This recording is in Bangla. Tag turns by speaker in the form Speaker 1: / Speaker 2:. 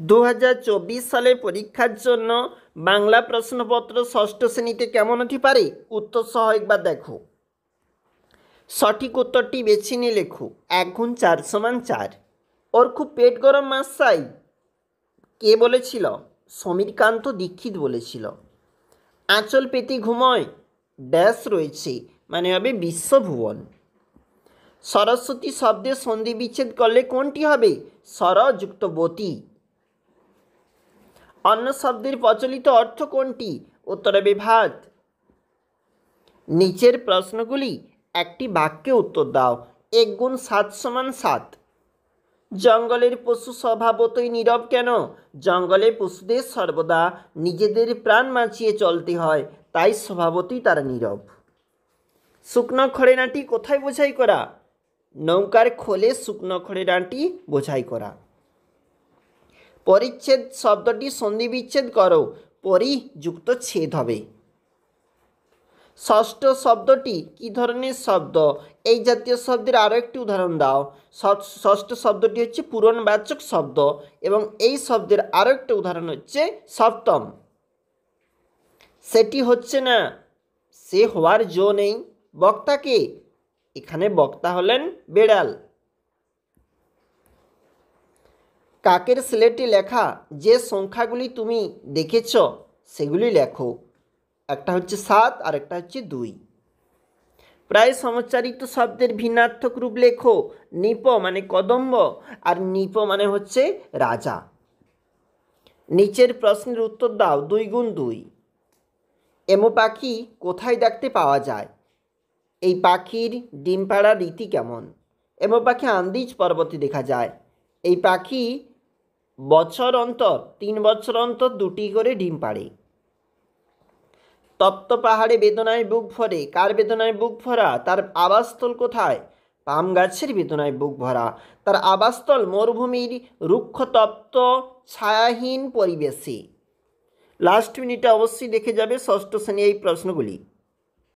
Speaker 1: 2024 সালের পরীক্ষার জন্য বাংলা প্রশ্নপত্র ষষ্ঠ শ্রেণীতে কেমন হতে পারে? উত্তর সহ একবার দেখো। সঠিক উত্তরটি বেছে নিয়ে লেখো। 1 × 4 = 4। ওর খুব পেট গরম মাছ চাই, কে বলেছিল? সমীরকান্ত দীক্ষিত বলেছিল। আঁচল পেতে ঘুমোয়, ড্যাশ রয়েছে, মানে হবে বিশ্বভুবন। সরস্বতী শব্দের সন্ধি বিচ্ছেদ করলে কোনটি হবে? স্বর যুক্ত বতী। অন্য শব্দের প্রচলিত অর্থ কোনটি? উত্তর হবে ভাত। নিচের প্রশ্নগুলি একটি বাক্যে উত্তর দাও। 1 × 7 = 7। জঙ্গলের পশু স্বভাবতই নীরব কেন? জঙ্গলে পশুদের সর্বদা নিজেদের প্রাণ বাঁচিয়ে চলতে হয়, তাই স্বভাবতই তারা নীরব। শুকনো খড়ের আঁটি কোথায় বোঝাই করা? নৌকার খোলে শুকনো খড়ের আঁটি বোঝাই করা। পরিচ্ছেদ শব্দটি সন্ধি বিচ্ছেদ করো, পরি যুক্ত ছেদ হবে। ষষ্ঠ শব্দটি কি ধরনের শব্দ? এই জাতীয় শব্দের আরও একটি উদাহরণ দাও। ষষ্ঠ শব্দটি হচ্ছে পূরণবাচক শব্দ এবং এই শব্দের আরও একটা উদাহরণ হচ্ছে সপ্তম। সেটি হচ্ছে না, সে হওয়ার জো নেই। বক্তাকে, এখানে বক্তা হলেন বেড়াল। কাকের স্লেটে লেখা যে সংখ্যাগুলি তুমি দেখেছ সেগুলি লেখো। একটা হচ্ছে 7 আর একটা হচ্ছে 2। প্রায় সমচ্চারিত শব্দের ভিন্নার্থক রূপ লেখো। নিপ মানে কদম্ব আর নিপ মানে হচ্ছে রাজা। নিচের প্রশ্নের উত্তর দাও। 2 × 2। এমো পাখি কোথায় দেখতে পাওয়া যায়? এই পাখির ডিম পাড়ার রীতি কেমন? এমো পাখি আন্দিজ পর্বতে দেখা যায়। এই পাখি বছর অন্তর 3 বছর অন্তর 2টি করে ডিম পাড়ে। তপ্ত পাহাড়ে বেদনায় বুক ভরে, কার বেদনায় বুক ভরা? তার আবাসস্থল কোথায়? পাম গাছের বেদনায় বুক ভরা। তার আবাসস্থল মরুভূমির রুক্ষ তপ্ত ছায়াহীন পরিবেশে। লাস্ট মিনিটে অবশ্যই দেখে যাবে ষষ্ঠ শ্রেণী এই প্রশ্নগুলি।